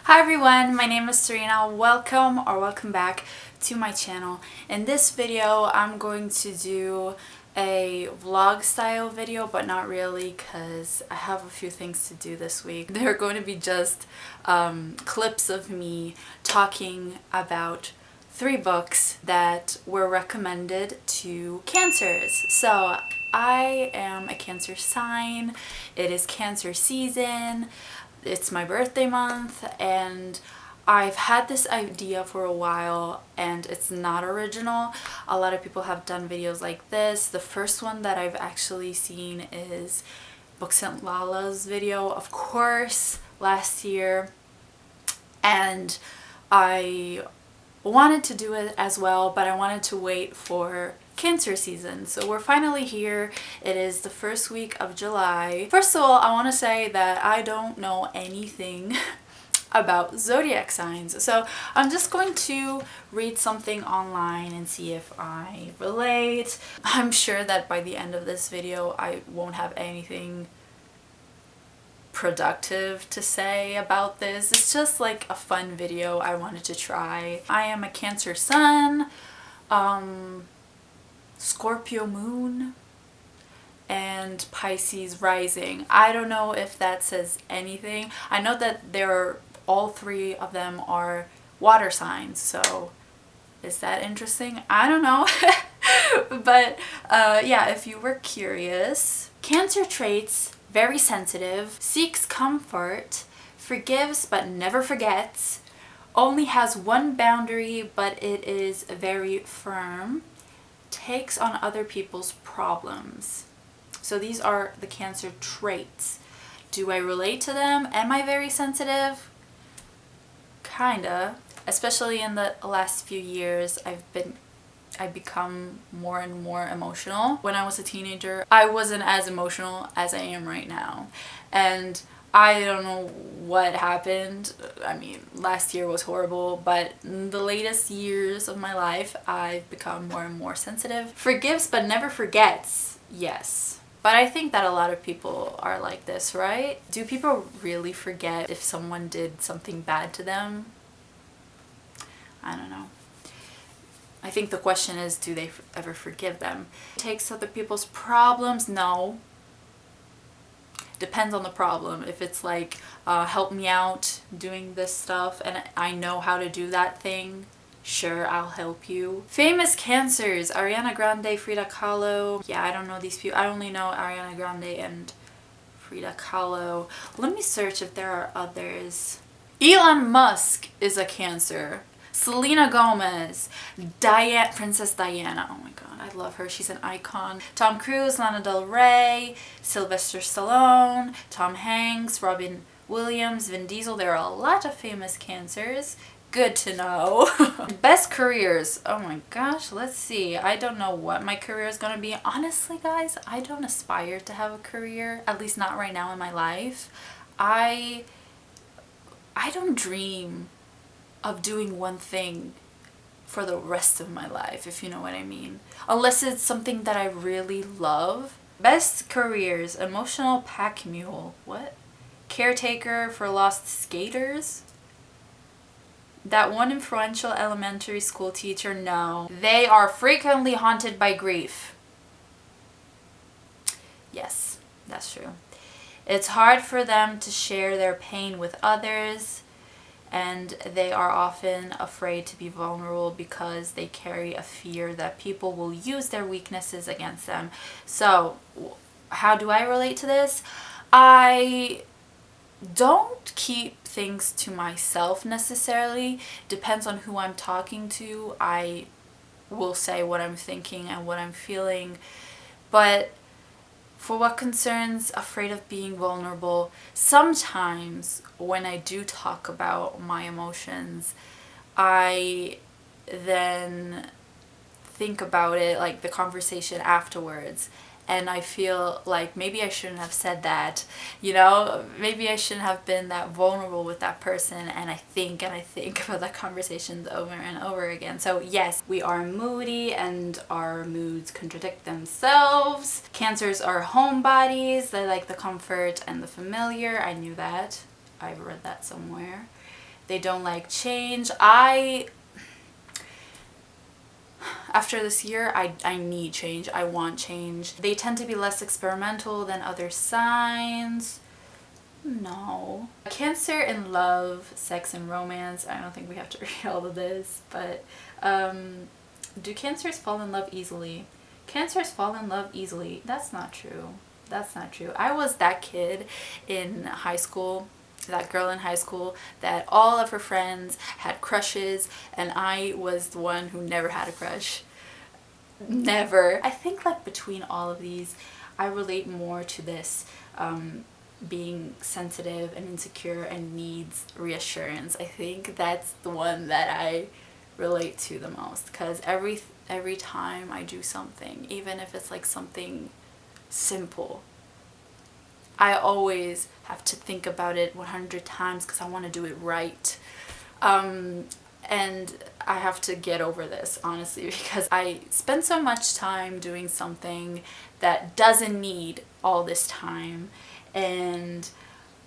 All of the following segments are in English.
Hi everyone, my name is Serena. Welcome back to my channel. In this video, I'm going to do a vlog style video, but not really because I have a few things to do this week. They're going to be just clips of me talking about 3 books that were recommended to Cancers. So I am a Cancer sign. It is Cancer season. It's my birthday month and I've had this idea for a while and it's not original. A lot of people have done videos like this. The first one that I've actually seen is Books and Lala's video, of course, last year. And I wanted to do it as well, but I wanted to wait for Cancer season. So we're finally here. It is the first week of July. First of all, I want to say that I don't know anything about zodiac signs. So I'm just going to read something online and see if I relate. I'm sure that by the end of this video, I won't have anything productive to say about this. It's just like a fun video I wanted to try. I am a Cancer sun, Scorpio moon, and Pisces rising. I don't know if that says anything. I know that all 3 of them are water signs, so is that interesting? I don't know. But yeah, if you were curious, Cancer traits: very sensitive, seeks comfort, forgives but never forgets, only has one boundary but it is very firm, takes on other people's problems. So these are the Cancer traits. Do I relate to them? Am I very sensitive? Kinda. Especially in the last few years, I've become more and more emotional. When I was a teenager, I wasn't as emotional as I am right now. And I don't know what happened. I mean, last year was horrible, but in the latest years of my life, I've become more and more sensitive. Forgives but never forgets. Yes. But I think that a lot of people are like this, right? Do people really forget if someone did something bad to them? I don't know. I think the question is, do they ever forgive them? Takes other people's problems? No. Depends on the problem. If it's like, help me out doing this stuff and I know how to do that thing, sure, I'll help you. Famous Cancers: Ariana Grande, Frida Kahlo. Yeah, I don't know these people. I only know Ariana Grande and Frida Kahlo. Let me search if there are others. Elon Musk is a Cancer. Selena Gomez, Princess Diana, oh my god, I love her, she's an icon. Tom Cruise, Lana Del Rey, Sylvester Stallone, Tom Hanks, Robin Williams, Vin Diesel. There are a lot of famous Cancers. Good to know. Best careers. Oh my gosh, let's see. I don't know what my career is gonna be. Honestly, guys, I don't aspire to have a career, at least not right now in my life. I don't dream of doing one thing for the rest of my life, if you know what I mean. Unless it's something that I really love. Best careers: emotional pack mule. What? Caretaker for lost skaters. That one influential elementary school teacher. No. They are frequently haunted by grief. Yes, that's true. It's hard for them to share their pain with others, and they are often afraid to be vulnerable because they carry a fear that people will use their weaknesses against them. So, how do I relate to this? I don't keep things to myself necessarily. Depends on who I'm talking to. I will say what I'm thinking and what I'm feeling. But for what concerns afraid of being vulnerable, sometimes when I do talk about my emotions, I then think about it, like the conversation afterwards, and I feel like maybe I shouldn't have said that, you know, maybe I shouldn't have been that vulnerable with that person, and I think about that conversations over and over again. So yes, we are moody and our moods contradict themselves. Cancers are homebodies. They like the comfort and the familiar. I knew that. I read that somewhere. They don't like change. After this year, I need change. I want change. They tend to be less experimental than other signs. No. Cancer in love, sex and romance. I don't think we have to read all of this, but do Cancers fall in love easily? Cancers fall in love easily. That's not true. That's not true. I was that kid in high school, that girl in high school that all of her friends had crushes, and I was the one who never had a crush. Never. I think like between all of these, I relate more to this being sensitive and insecure and needs reassurance. I think that's the one that I relate to the most, because every time I do something, even if it's like something simple, I always have to think about it 100 times because I want to do it right. And I have to get over this, honestly, because I spend so much time doing something that doesn't need all this time, and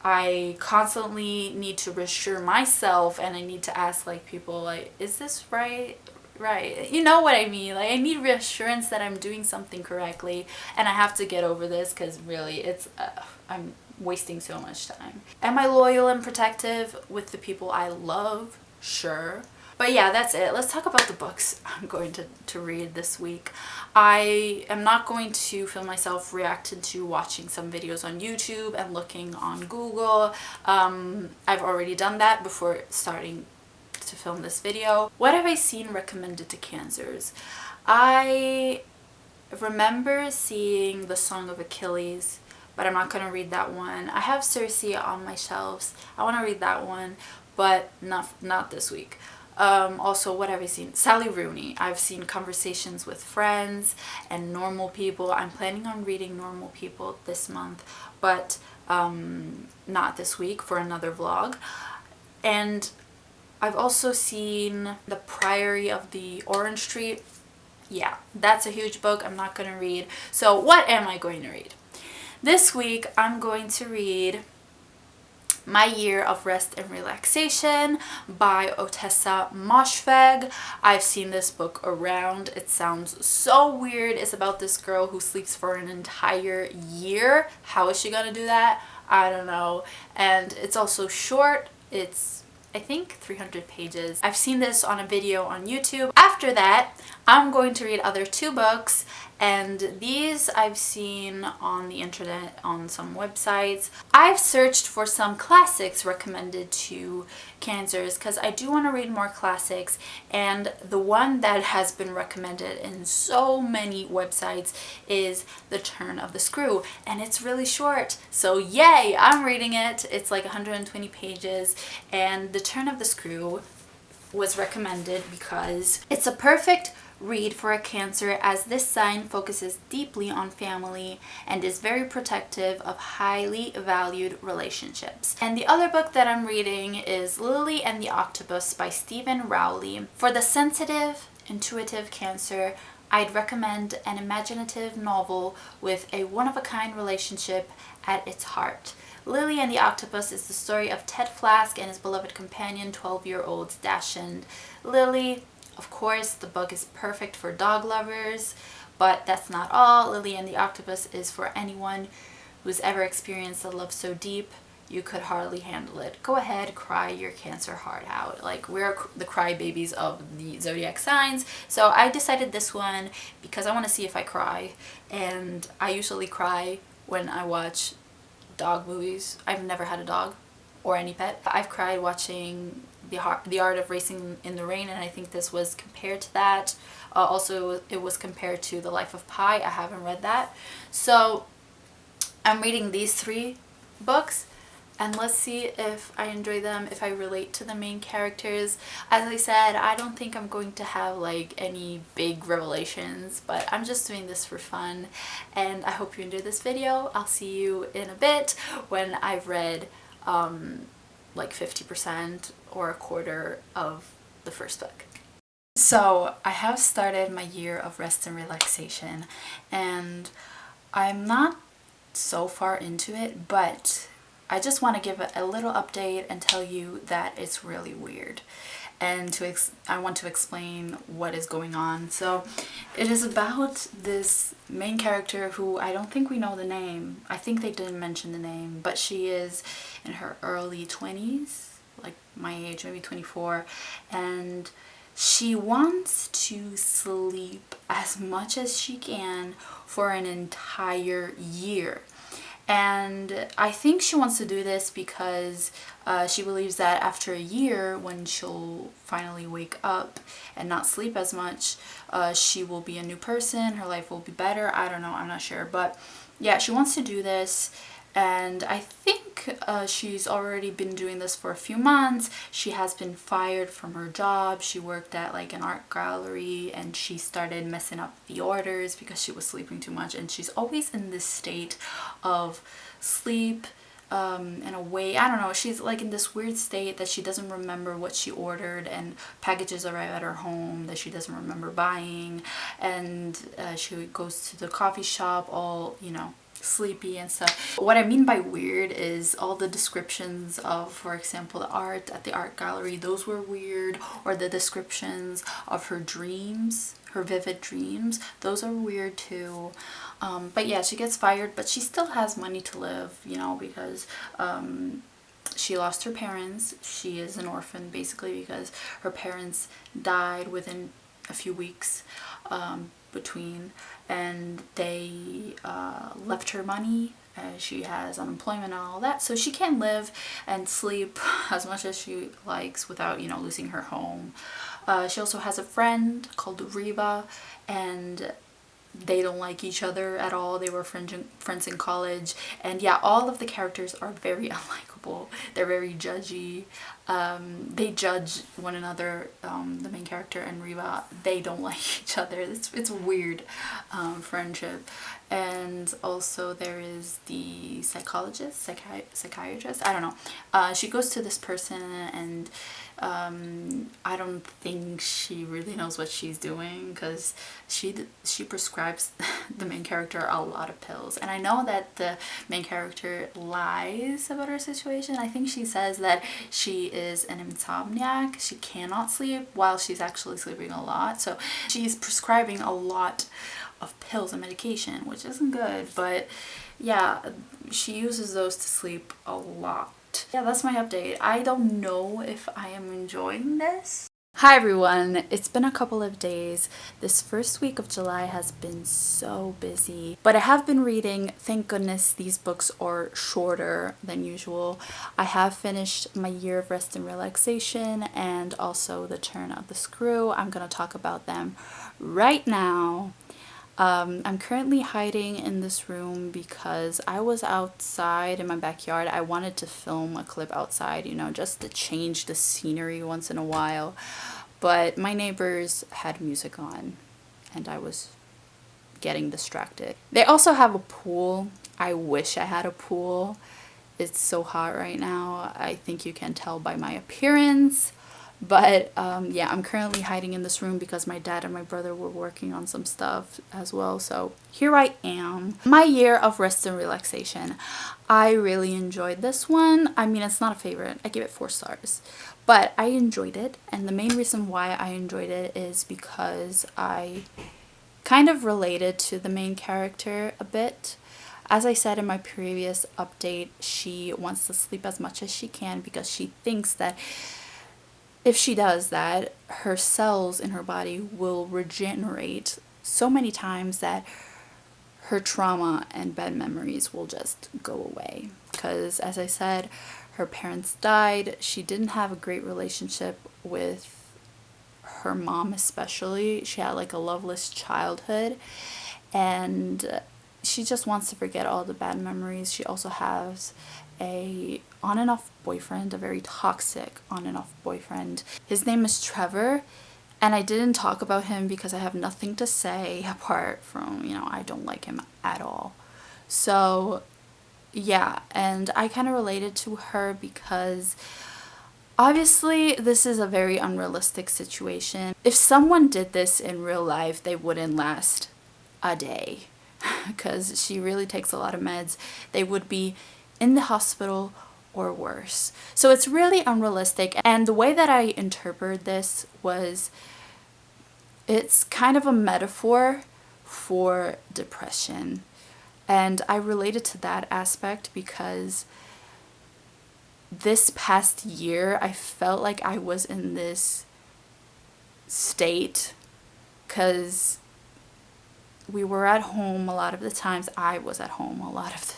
I constantly need to reassure myself, and I need to ask like people like, is this right? Right. You know what I mean? Like, I need reassurance that I'm doing something correctly, and I have to get over this because really it's I'm wasting so much time. Am I loyal and protective with the people I love? Sure. But yeah, that's it. Let's talk about the books I'm going to read this week. I am not going to film myself reacting to watching some videos on YouTube and looking on Google. I've already done that before starting to film this video. What have I seen recommended to Cancers? I remember seeing The Song of Achilles, but I'm not going to read that one. I have Circe on my shelves. I want to read that one, but not this week. Also, what have I seen? Sally Rooney. I've seen Conversations with Friends and Normal People. I'm planning on reading Normal People this month, but not this week for another vlog. And I've also seen The Priory of the Orange Tree. Yeah, that's a huge book I'm not going to read. So what am I going to read? This week I'm going to read My Year of Rest and Relaxation by Otessa Moshfegh. I've seen this book around. It sounds so weird. It's about this girl who sleeps for an entire year. How is she gonna do that? I don't know. And it's also short. It's, I think, 300 pages. I've seen this on a video on YouTube. After that, I'm going to read other two books, and these I've seen on the internet on some websites. I've searched for some classics recommended to Cancers because I do want to read more classics, and the one that has been recommended in so many websites is The Turn of the Screw, and it's really short, so yay, I'm reading it. It's like 120 pages, and The Turn of the Screw was recommended because it's a perfect read for a Cancer, as this sign focuses deeply on family and is very protective of highly valued relationships. And the other book that I'm reading is Lily and the Octopus by Stephen Rowley. For the sensitive, intuitive Cancer, I'd recommend an imaginative novel with a one-of-a-kind relationship at its heart. Lily and the Octopus is the story of Ted Flask and his beloved companion, 12-year-old Dashend. Lily, of course, the book is perfect for dog lovers, but that's not all. Lily and the Octopus is for anyone who's ever experienced a love so deep you could hardly handle it. Go ahead, cry your Cancer heart out. Like, we're the crybabies of the zodiac signs. So I decided this one because I want to see if I cry, and I usually cry when I watch dog movies. I've never had a dog or any pet. I've cried watching The Art of Racing in the Rain, and I think this was compared to that. Also, it was compared to The Life of Pi. I haven't read that. So I'm reading these three books, and let's see if I enjoy them, if I relate to the main characters. As I said, I don't think I'm going to have like any big revelations, but I'm just doing this for fun, and I hope you enjoyed this video. I'll see you in a bit when I've read like 50% or a quarter of the first book. So I have started My Year of Rest and Relaxation, and I'm not so far into it, but I just want to give a little update and tell you that it's really weird. And I want to explain what is going on. So it is about this main character who I don't think we know the name. I think they didn't mention the name, but she is in her early 20s, like my age, maybe 24, and she wants to sleep as much as she can for an entire year. And I think she wants to do this because she believes that after a year, when she'll finally wake up and not sleep as much, she will be a new person, her life will be better. I don't know, I'm not sure. But yeah, she wants to do this. And I think she's already been doing this for a few months. She has been fired from her job. She worked at like an art gallery and she started messing up the orders because she was sleeping too much. And she's always in this state of sleep in a way, I don't know, she's like in this weird state that she doesn't remember what she ordered, and packages arrive at her home that she doesn't remember buying, and she goes to the coffee shop all, you know, sleepy and stuff. What I mean by weird is all the descriptions of, for example, the art at the art gallery, those were weird, or the descriptions of her dreams, her vivid dreams, those are weird too. But yeah, she gets fired, but she still has money to live, you know, because she lost her parents. She is an orphan basically because her parents died within a few weeks between, and they left her money. She has unemployment and all that, so she can live and sleep as much as she likes without, you know, losing her home. She also has a friend called Reba, and they don't like each other at all. They were friends in college, and yeah, all of the characters are very unlikable. They're very judgy. They judge one another. The main character and Reba, they don't like each other. It's a weird friendship. And also there is the psychiatrist, I don't know. She goes to this person, and I don't think she really knows what she's doing, because she prescribes the main character a lot of pills. And I know that the main character lies about her situation. I think she says that she is an insomniac. She cannot sleep while she's actually sleeping a lot. So she's prescribing a lot of pills and medication, which isn't good, but yeah, she uses those to sleep a lot. Yeah, that's my update. I don't know if I am enjoying this. Hi everyone, it's been a couple of days. This first week of July has been so busy, but I have been reading. Thank goodness these books are shorter than usual. I have finished my Year of Rest and Relaxation and also The Turn of the Screw. I'm going to talk about them right now. I'm currently hiding in this room because I was outside in my backyard. I wanted to film a clip outside, you know, just to change the scenery once in a while. But my neighbors had music on and I was getting distracted. They also have a pool. I wish I had a pool. It's so hot right now. I think you can tell by my appearance. But yeah, I'm currently hiding in this room because my dad and my brother were working on some stuff as well. So here I am. My Year of Rest and Relaxation. I really enjoyed this one. I mean, it's not a favorite. I gave it 4 stars. But I enjoyed it. And the main reason why I enjoyed it is because I kind of related to the main character a bit. As I said in my previous update, she wants to sleep as much as she can because she thinks that if she does that, her cells in her body will regenerate so many times that her trauma and bad memories will just go away. Because, as I said, her parents died. She didn't have a great relationship with her mom especially. She had like a loveless childhood. And she just wants to forget all the bad memories. She also has a on and off boyfriend, a very toxic on and off boyfriend. His name is Trevor, and I didn't talk about him because I have nothing to say apart from, you know, I don't like him at all. So yeah, and I kind of related to her because obviously this is a very unrealistic situation. If someone did this in real life, they wouldn't last a day because she really takes a lot of meds. They would be in the hospital or worse. So it's really unrealistic. And the way that I interpreted this was, it's kind of a metaphor for depression. And I related to that aspect because this past year I felt like I was in this state because we were at home a lot of the times. I was at home a lot.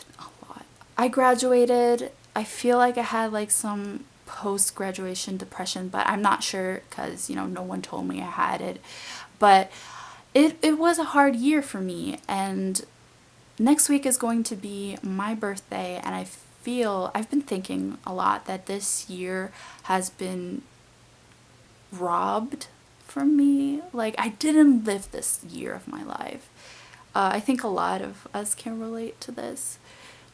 I graduated. I feel like I had like some post-graduation depression, but I'm not sure because, you know, no one told me I had it. But it was a hard year for me, and next week is going to be my birthday, and I've been thinking a lot that this year has been robbed from me. Like, I didn't live this year of my life. I think a lot of us can relate to this,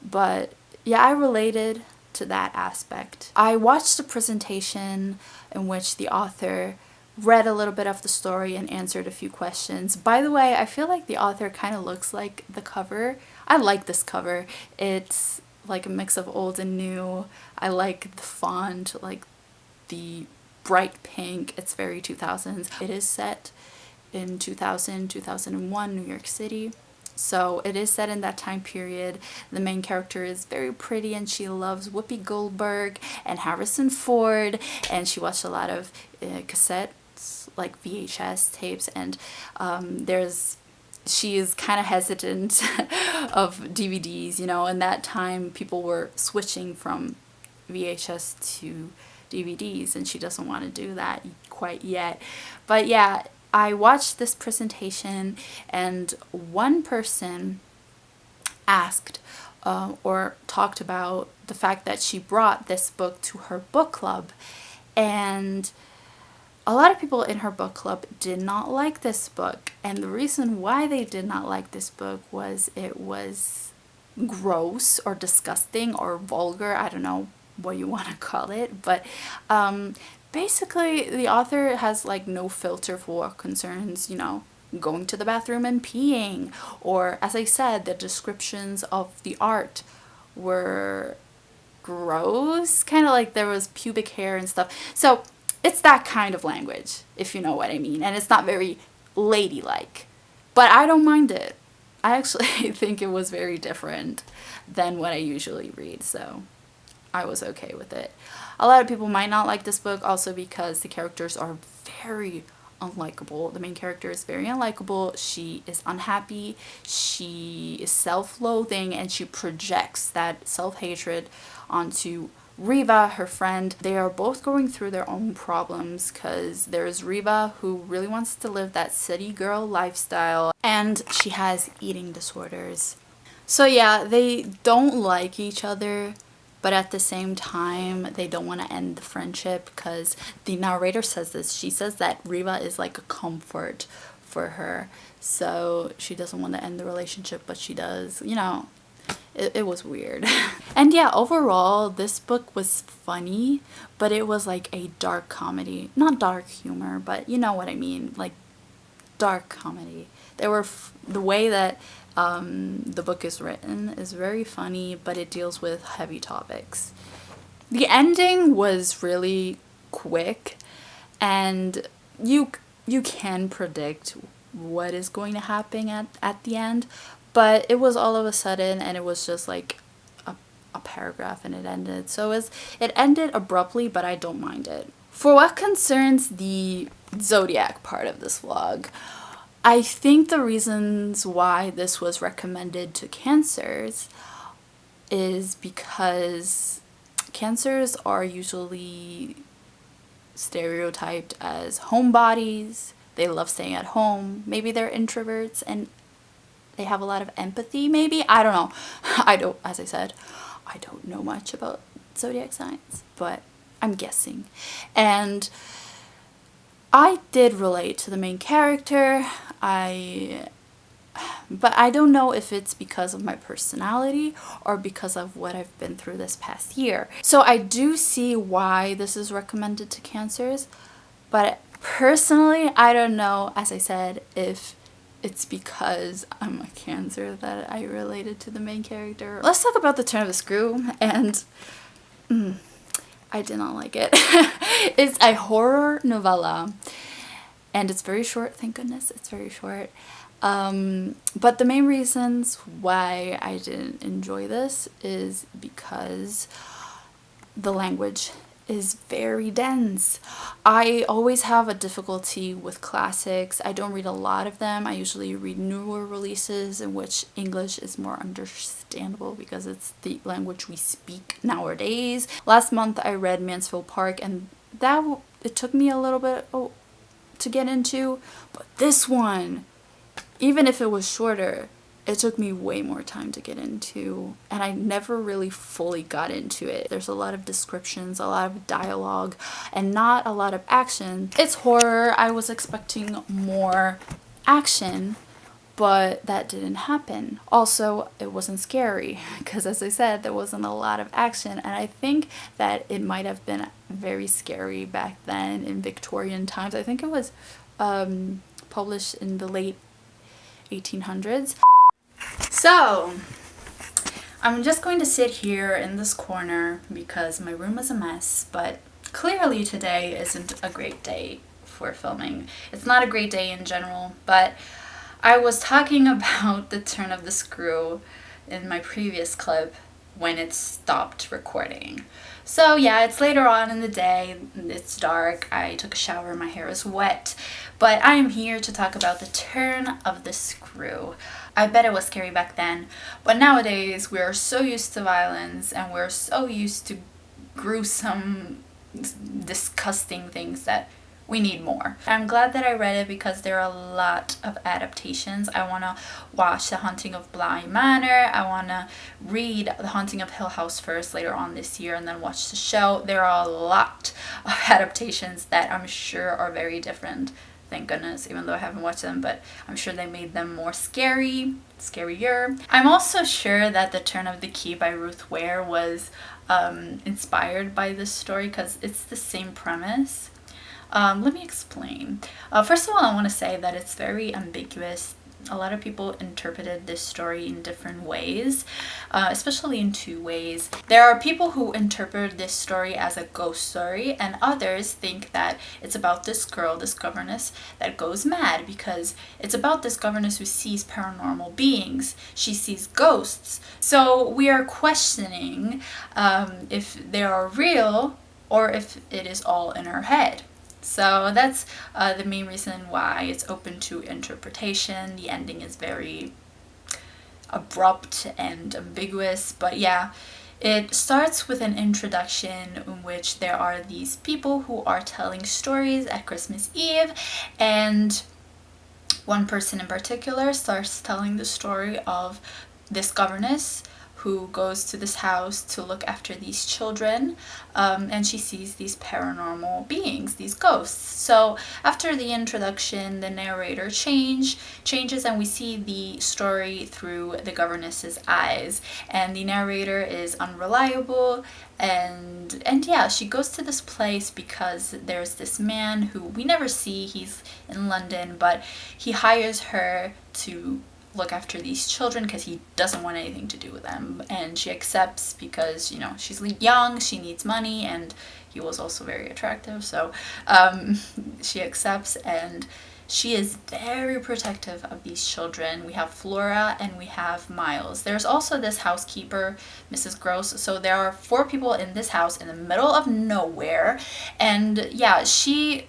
but yeah, I related to that aspect. I watched a presentation in which the author read a little bit of the story and answered a few questions. By the way, I feel like the author kind of looks like the cover. I like this cover. It's like a mix of old and new. I like the font, like the bright pink. It's very 2000s. It is set in 2001 New York City. So it is set in that time period. The main character is very pretty and she loves Whoopi Goldberg and Harrison Ford, and she watched a lot of cassettes, like VHS tapes, and she is kind of hesitant of DVDs, you know. In that time people were switching from VHS to DVDs, and she doesn't want to do that quite yet. But yeah, I watched this presentation, and one person asked or talked about the fact that she brought this book to her book club, and a lot of people in her book club did not like this book. And the reason why they did not like this book was it was gross or disgusting or vulgar. I don't know what you want to call it, but basically the author has like no filter for what concerns, you know, going to the bathroom and peeing, or, as I said, the descriptions of the art were gross, kind of like there was pubic hair and stuff. So it's that kind of language, if you know what I mean, and it's not very ladylike, but I don't mind it. I actually think it was very different than what I usually read, so I was okay with it. A lot of people might not like this book also because the characters are very unlikable. The main character is very unlikable. She is unhappy, she is self-loathing, and she projects that self-hatred onto Riva, her friend. They are both going through their own problems because there's Riva, who really wants to live that city girl lifestyle, and she has eating disorders. So yeah, they don't like each other, but at the same time they don't want to end the friendship because the narrator says this. She says that Riva is like a comfort for her, so she doesn't want to end the relationship, but she does, you know. It was weird. And yeah, overall this book was funny, but it was like a dark comedy. Not dark humor, but you know what I mean, like dark comedy. The way that the book is written is very funny, but it deals with heavy topics. The ending was really quick, and you can predict what is going to happen at the end, but it was all of a sudden, and it was just like a paragraph and it ended. So it ended abruptly, but I don't mind it. For what concerns the zodiac part of this vlog, I think the reasons why this was recommended to Cancers is because Cancers are usually stereotyped as homebodies. They love staying at home. Maybe they're introverts and they have a lot of empathy, maybe. I don't know. As I said, I don't know much about zodiac signs, but I'm guessing. And I did relate to the main character. But I don't know if it's because of my personality or because of what I've been through this past year. So I do see why this is recommended to Cancers, but personally, I don't know, as I said, if it's because I'm a Cancer that I related to the main character. Let's talk about The Turn of the Screw, and I did not like it. It's a horror novella, and it's very short, thank goodness, it's very short. But the main reasons why I didn't enjoy this is because the language is very dense. I always have a difficulty with classics. I don't read a lot of them. I usually read newer releases in which English is more understandable because it's the language we speak nowadays. Last month I read Mansfield Park, and it took me a little bit to get into, but this one, even if it was shorter, it took me way more time to get into, and I never really fully got into it. There's a lot of descriptions, a lot of dialogue, and not a lot of action. It's horror. I was expecting more action, but that didn't happen. Also, it wasn't scary because, as I said, there wasn't a lot of action, and I think that it might have been very scary back then in Victorian times. I think it was published in the late 1800s. So, I'm just going to sit here in this corner because my room is a mess, but clearly today isn't a great day for filming. It's not a great day in general, but I was talking about The Turn of the Screw in my previous clip when it stopped recording. So yeah, it's later on in the day, it's dark, I took a shower, my hair is wet, but I am here to talk about The Turn of the Screw. I bet it was scary back then, but nowadays we are so used to violence and we're so used to gruesome, disgusting things that we need more. I'm glad that I read it because there are a lot of adaptations. I want to watch The Haunting of Bly Manor. I want to read The Haunting of Hill House first later on this year and then watch the show. There are a lot of adaptations that I'm sure are very different. Thank goodness, even though I haven't watched them, but I'm sure they made them more scarier. I'm also sure that The Turn of the Key by Ruth Ware was inspired by this story because it's the same premise. Let me explain. First of all, I want to say that it's very ambiguous. A lot of people interpreted this story in different ways, especially in two ways. There are people who interpret this story as a ghost story, and others think that it's about this girl, this governess, that goes mad because it's about this governess who sees paranormal beings. She sees ghosts. So we are questioning if they are real or if it is all in her head. So that's the main reason why it's open to interpretation. The ending is very abrupt and ambiguous, but yeah, it starts with an introduction in which there are these people who are telling stories at Christmas Eve, and one person in particular starts telling the story of this governess who goes to this house to look after these children, and she sees these paranormal beings, these ghosts. So after the introduction, the narrator changes and we see the story through the governess's eyes, and the narrator is unreliable, and yeah, she goes to this place because there's this man who we never see. He's in London, but he hires her to look after these children because he doesn't want anything to do with them, and she accepts because, you know, she's young, she needs money, and he was also very attractive, so she accepts, and she is very protective of these children. We have Flora and we have Miles. There's also this housekeeper, Mrs. Gross. So there are 4 people in this house in the middle of nowhere, and yeah, she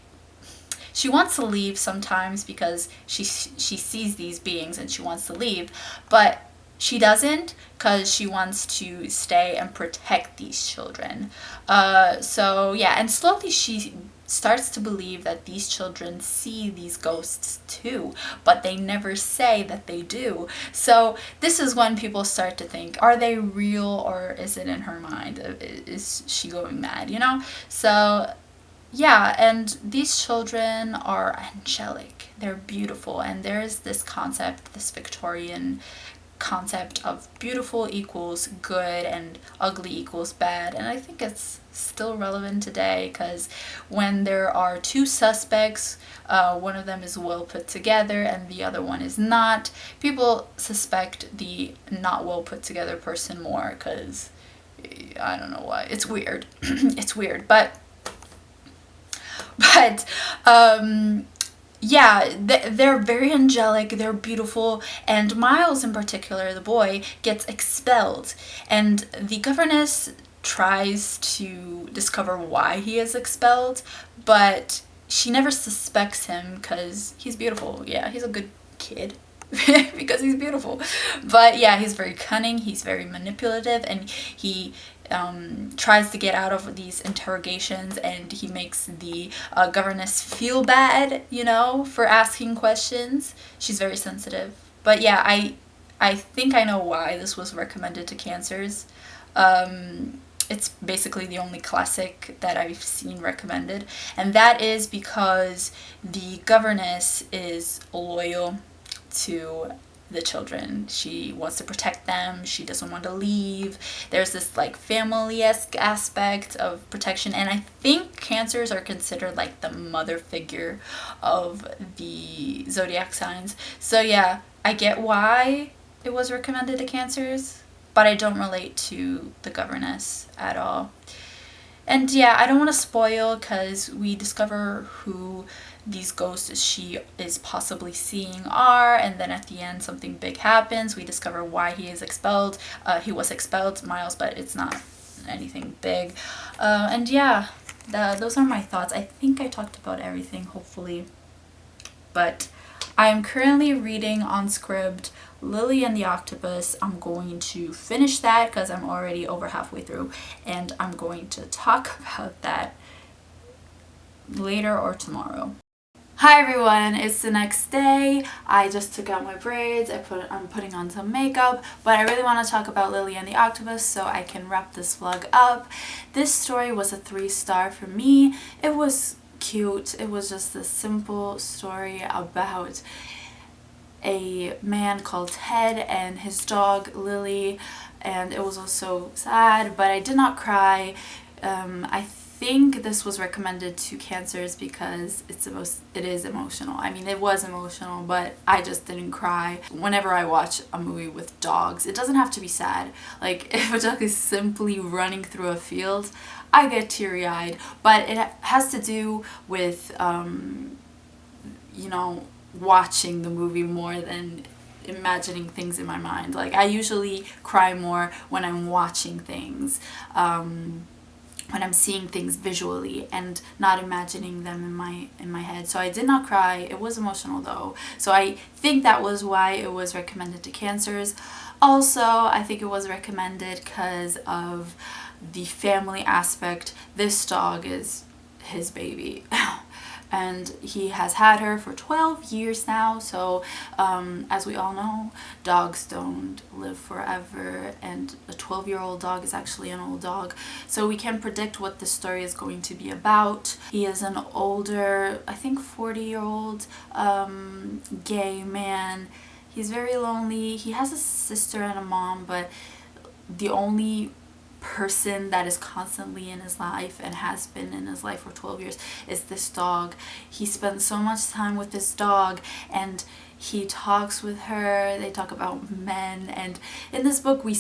wants to leave sometimes because she sees these beings and she wants to leave, but she doesn't because she wants to stay and protect these children. So yeah, and slowly she starts to believe that these children see these ghosts too, but they never say that they do. So this is when people start to think, are they real or is it in her mind? Is she going mad, you know? So yeah, and these children are angelic. They're beautiful, and there's this concept, this Victorian concept of beautiful equals good and ugly equals bad, and I think it's still relevant today because when there are two suspects, one of them is well put together and the other one is not, people suspect the not well put together person more because I don't know why. It's weird. It's weird, but yeah, they're very angelic, they're beautiful, and Miles in particular, the boy, gets expelled, and the governess tries to discover why he is expelled, but she never suspects him because he's beautiful. Yeah, he's a good kid. Because he's beautiful. But yeah, he's very cunning, he's very manipulative, and he tries to get out of these interrogations, and he makes the governess feel bad, you know, for asking questions. She's very sensitive. But yeah, I think I know why this was recommended to cancers. It's basically the only classic that I've seen recommended, and that is because the governess is loyal to the children. She wants to protect them. She doesn't want to leave. There's this like family-esque aspect of protection, and I think cancers are considered like the mother figure of the zodiac signs. So yeah, I get why it was recommended to cancers, but I don't relate to the governess at all. And yeah, I don't want to spoil because we discover who these ghosts she is possibly seeing are, and then at the end something big happens. We discover why he is expelled. He was expelled, Miles, but it's not anything big. And yeah, those are my thoughts. I think I talked about everything, hopefully. But I'm currently reading on Scribd Lily and the Octopus. I'm going to finish that because I'm already over halfway through, and I'm going to talk about that later or tomorrow. Hi everyone, it's the next day. I just took out my braids, I'm putting on some makeup, but I really want to talk about Lily and the Octopus so I can wrap this vlog up. This story was a 3-star for me. It was cute. It was just a simple story about a man called Ted and his dog Lily, and it was also sad, but I did not cry. I think this was recommended to cancers because it is emotional. I mean, it was emotional, but I just didn't cry. Whenever I watch a movie with dogs, it doesn't have to be sad. Like, if a dog is simply running through a field, I get teary-eyed, but it has to do with, you know, watching the movie more than imagining things in my mind. Like, I usually cry more when I'm watching things, when I'm seeing things visually and not imagining them in my head. So I did not cry. It was emotional though. So I think that was why it was recommended to cancers. Also, I think it was recommended because of the family aspect. This dog is his baby. And he has had her for 12 years now, so as we all know, dogs don't live forever, and a 12-year-old dog is actually an old dog, so we can predict what the story is going to be about. He is an older, I think 40-year-old gay man. He's very lonely. He has a sister and a mom, but the only person that is constantly in his life and has been in his life for 12 years is this dog. He spends so much time with this dog, and he talks with her. They talk about men, and in this book we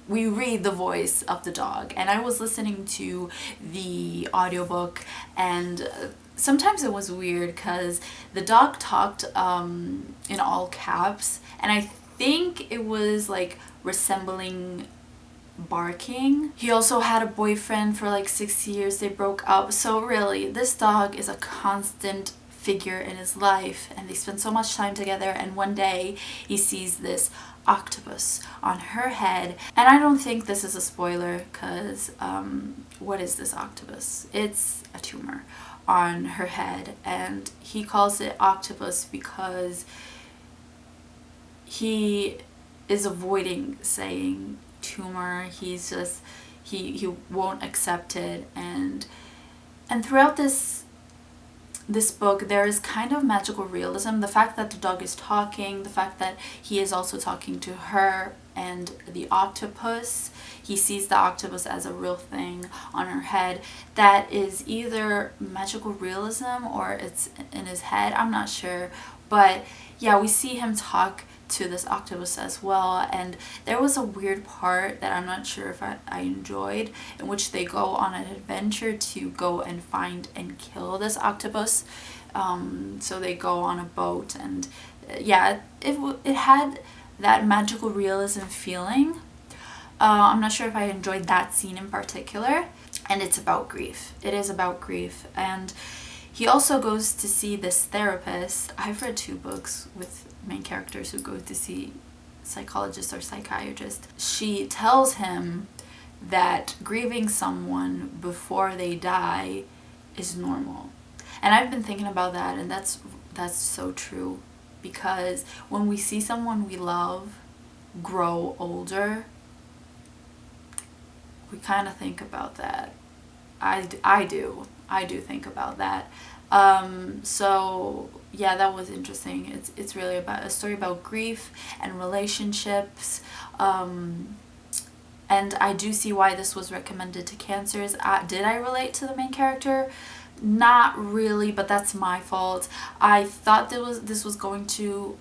read the voice of the dog. And I was listening to the audiobook, and sometimes it was weird because the dog talked in all caps, and I think it was like resembling barking. He also had a boyfriend for like 6 years. They broke up. So really, this dog is a constant figure in his life, and they spend so much time together, and one day he sees this octopus on her head. And I don't think this is a spoiler because what is this octopus? It's a tumor on her head, and he calls it octopus because he is avoiding saying tumor. He's just he won't accept it, and throughout this this book, there is kind of magical realism. The fact that the dog is talking, the fact that he is also talking to her and the octopus. He sees the octopus as a real thing on her head. That is either magical realism or it's in his head. I'm not sure. But yeah, we see him talk to this octopus as well, and there was a weird part that I'm not sure if I enjoyed, in which they go on an adventure to go and find and kill this octopus. So they go on a boat, and yeah, it had that magical realism feeling. I'm not sure if I enjoyed that scene in particular, and it's about grief. It is about grief, and he also goes to see this therapist. I've read 2 books with main characters who go to see psychologists or psychiatrists. She tells him that grieving someone before they die is normal. And I've been thinking about that, and that's so true, because when we see someone we love grow older, we kind of think about that. I do think about that. So yeah, that was interesting. It's really about a story about grief and relationships. And I do see why this was recommended to Cancers. Did I relate to the main character? Not really, but that's my fault. I thought this was going to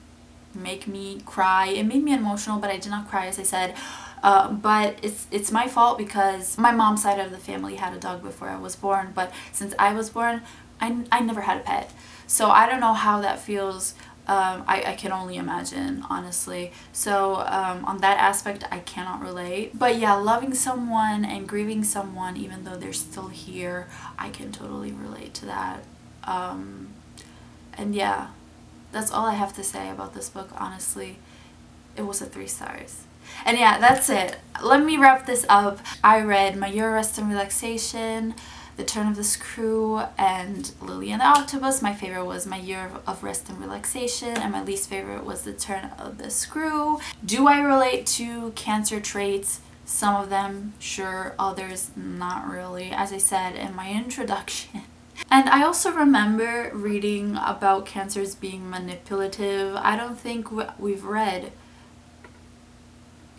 make me cry. It made me emotional, but I did not cry, as I said. But it's my fault, because my mom's side of the family had a dog before I was born, but since I was born, I never had a pet. So I don't know how that feels. I can only imagine, honestly. So on that aspect, I cannot relate. But yeah, loving someone and grieving someone even though they're still here, I can totally relate to that. And yeah, that's all I have to say about this book, honestly. It was a 3 stars. And yeah, that's it. Let me wrap this up. I read My Year of Rest and Relaxation, The Turn of the Screw, and Lily and the Octopus. My favorite was My Year of Rest and Relaxation, and my least favorite was The Turn of the Screw. Do I relate to Cancer traits? Some of them, sure. Others, not really, as I said in my introduction. And I also remember reading about Cancers being manipulative. I don't think we've read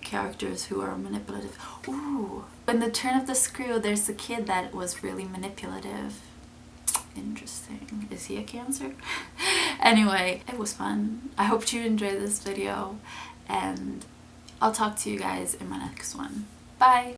characters who are manipulative. Ooh. In The Turn of the Screw, there's a kid that was really manipulative. Interesting. Is he a Cancer? Anyway, it was fun. I hope you enjoyed this video, and I'll talk to you guys in my next one. Bye!